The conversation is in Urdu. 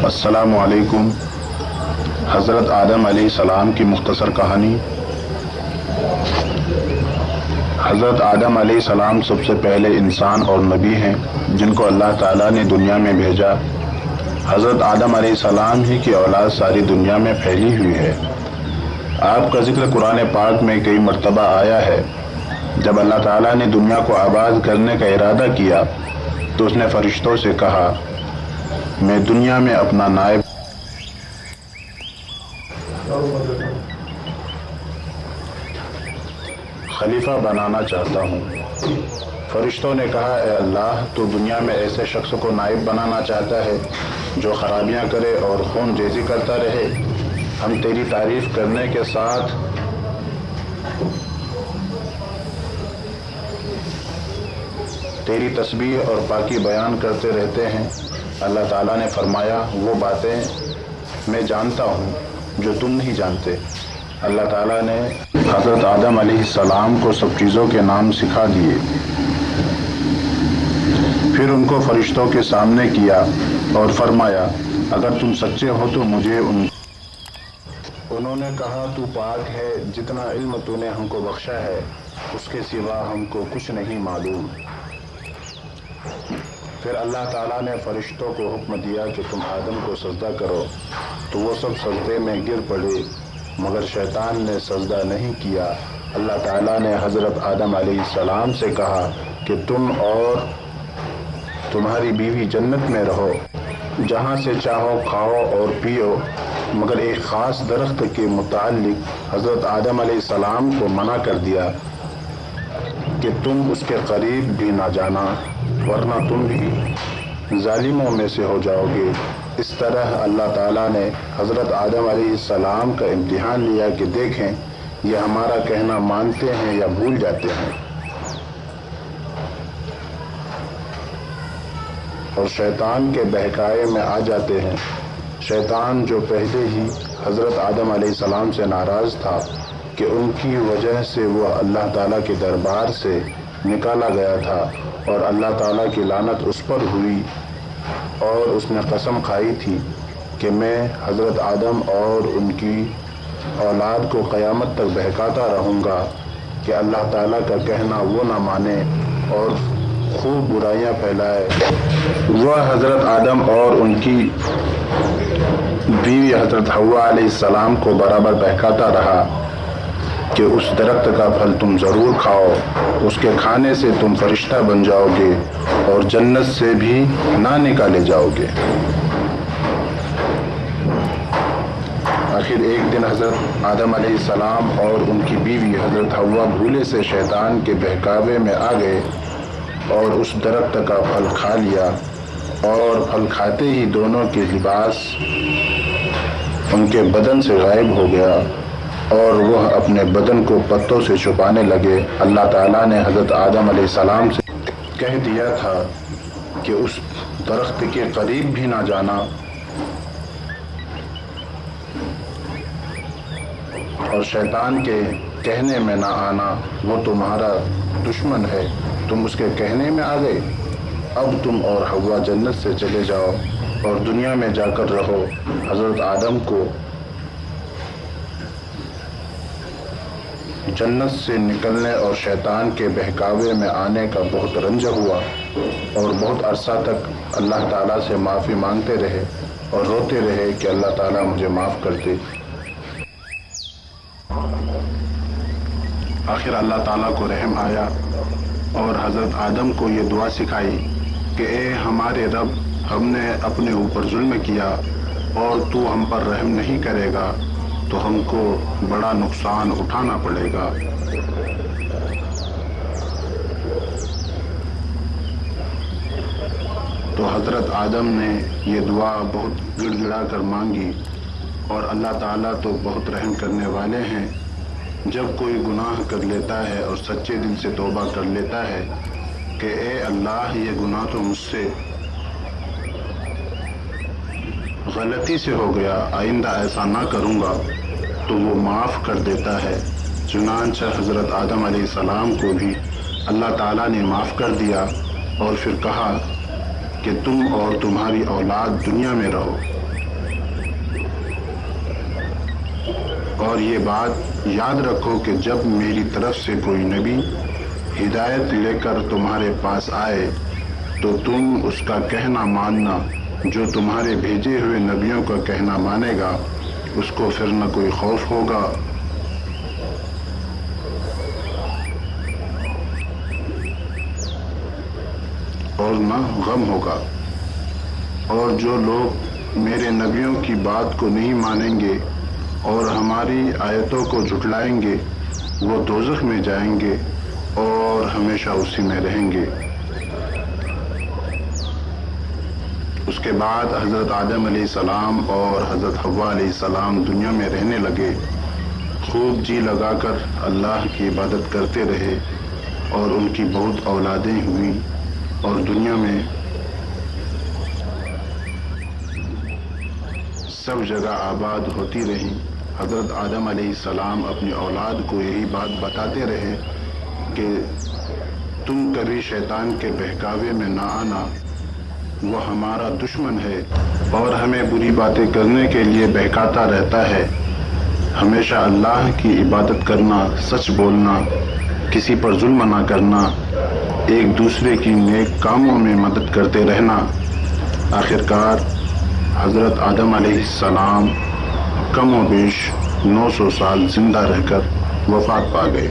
السلام علیکم۔ حضرت آدم علیہ السلام کی مختصر کہانی۔ حضرت آدم علیہ السلام سب سے پہلے انسان اور نبی ہیں جن کو اللہ تعالیٰ نے دنیا میں بھیجا۔ حضرت آدم علیہ السلام ہی کی اولاد ساری دنیا میں پھیلی ہوئی ہے۔ آپ کا ذکر قرآن پاک میں کئی مرتبہ آیا ہے۔ جب اللہ تعالیٰ نے دنیا کو آباد کرنے کا ارادہ کیا تو اس نے فرشتوں سے کہا، میں دنیا میں اپنا نائب خلیفہ بنانا چاہتا ہوں۔ فرشتوں نے کہا، اے اللہ، تو دنیا میں ایسے شخص کو نائب بنانا چاہتا ہے جو خرابیاں کرے اور خون ریزی کرتا رہے؟ ہم تیری تعریف کرنے کے ساتھ تیری تسبیح اور پاکی بیان کرتے رہتے ہیں۔ اللہ تعالیٰ نے فرمایا، وہ باتیں میں جانتا ہوں جو تم نہیں جانتے۔ اللہ تعالیٰ نے حضرت آدم علیہ السلام کو سب چیزوں کے نام سکھا دیے، پھر ان کو فرشتوں کے سامنے کیا اور فرمایا، اگر تم سچے ہو تو مجھے انہوں نے کہا، تو پاک ہے، جتنا علم تو نے ہم کو بخشا ہے اس کے سوا ہم کو کچھ نہیں معلوم۔ پھر اللہ تعالیٰ نے فرشتوں کو حکم دیا کہ تم آدم کو سجدہ کرو، تو وہ سب سجدے میں گر پڑے مگر شیطان نے سجدہ نہیں کیا۔ اللہ تعالیٰ نے حضرت آدم علیہ السلام سے کہا کہ تم اور تمہاری بیوی جنت میں رہو، جہاں سے چاہو کھاؤ اور پیو، مگر ایک خاص درخت کے متعلق حضرت آدم علیہ السلام کو منع کر دیا کہ تم اس کے قریب بھی نہ جانا ورنہ تم بھی ظالموں میں سے ہو جاؤ گے۔ اس طرح اللہ تعالیٰ نے حضرت آدم علیہ السلام کا امتحان لیا کہ دیکھیں یہ ہمارا کہنا مانتے ہیں یا بھول جاتے ہیں۔ اور شیطان کے بہکائے میں آ جاتے ہیں۔ شیطان جو پہلے ہی حضرت آدم علیہ السلام سے ناراض تھا کہ ان کی وجہ سے وہ اللہ تعالیٰ کے دربار سے نکالا گیا تھا اور اللہ تعالیٰ کی لعنت اس پر ہوئی، اور اس نے قسم کھائی تھی کہ میں حضرت آدم اور ان کی اولاد کو قیامت تک بہکاتا رہوں گا کہ اللہ تعالیٰ کا کہنا وہ نہ مانے اور خوب برائیاں پھیلائے۔ وہ حضرت آدم اور ان کی بیوی حضرت حوا علیہ السلام کو برابر بہکاتا رہا کہ اس درخت کا پھل تم ضرور کھاؤ، اس کے کھانے سے تم فرشتہ بن جاؤ گے اور جنت سے بھی نہ نکالے جاؤ گے۔ آخر ایک دن حضرت آدم علیہ السلام اور ان کی بیوی حضرت حوا بھولے سے شیطان کے بہکاوے میں آ گئے اور اس درخت کا پھل کھا لیا، اور پھل کھاتے ہی دونوں کے لباس ان کے بدن سے غائب ہو گیا اور وہ اپنے بدن کو پتوں سے چھپانے لگے۔ اللہ تعالیٰ نے حضرت آدم علیہ السلام سے کہہ دیا تھا کہ اس درخت کے قریب بھی نہ جانا اور شیطان کے کہنے میں نہ آنا، وہ تمہارا دشمن ہے۔ تم اس کے کہنے میں آ گئے، اب تم اور حوا جنت سے چلے جاؤ اور دنیا میں جا کر رہو۔ حضرت آدم کو جنت سے نکلنے اور شیطان کے بہکاوے میں آنے کا بہت رنج ہوا، اور بہت عرصہ تک اللہ تعالیٰ سے معافی مانگتے رہے اور روتے رہے کہ اللہ تعالیٰ مجھے معاف کر دے۔ آخر اللہ تعالیٰ کو رحم آیا اور حضرت آدم کو یہ دعا سکھائی کہ اے ہمارے رب، ہم نے اپنے اوپر ظلم کیا اور تو ہم پر رحم نہیں کرے گا تو ہم کو بڑا نقصان اٹھانا پڑے گا۔ تو حضرت آدم نے یہ دعا بہت گڑ گڑا کر مانگی، اور اللہ تعالیٰ تو بہت رحم کرنے والے ہیں۔ جب کوئی گناہ کر لیتا ہے اور سچے دل سے توبہ کر لیتا ہے کہ اے اللہ، یہ گناہ تو مجھ سے غلطی سے ہو گیا، آئندہ ایسا نہ کروں گا، تو وہ معاف کر دیتا ہے۔ چنانچہ حضرت آدم علیہ السلام کو بھی اللہ تعالیٰ نے معاف کر دیا اور پھر کہا کہ تم اور تمہاری اولاد دنیا میں رہو، اور یہ بات یاد رکھو کہ جب میری طرف سے کوئی نبی ہدایت لے کر تمہارے پاس آئے تو تم اس کا کہنا ماننا، جو تمہارے بھیجے ہوئے نبیوں کا کہنا مانے گا اس کو پھر نہ کوئی خوف ہوگا اور نہ غم ہوگا، اور جو لوگ میرے نبیوں کی بات کو نہیں مانیں گے اور ہماری آیتوں کو جھٹلائیں گے وہ دوزخ میں جائیں گے اور ہمیشہ اسی میں رہیں گے۔ اس کے بعد حضرت آدم علیہ السلام اور حضرت حوا علیہ السلام دنیا میں رہنے لگے، خوب جی لگا کر اللہ کی عبادت کرتے رہے، اور ان کی بہت اولادیں ہوئیں اور دنیا میں سب جگہ آباد ہوتی رہیں۔ حضرت آدم علیہ السلام اپنی اولاد کو یہی بات بتاتے رہے کہ تم کبھی شیطان کے بہکاوے میں نہ آنا، وہ ہمارا دشمن ہے اور ہمیں بری باتیں کرنے کے لیے بہکاتا رہتا ہے۔ ہمیشہ اللہ کی عبادت کرنا، سچ بولنا، کسی پر ظلم نہ کرنا، ایک دوسرے کی نیک کاموں میں مدد کرتے رہنا۔ آخرکار حضرت آدم علیہ السلام کم و بیش 900 سال زندہ رہ کر وفات پا گئے۔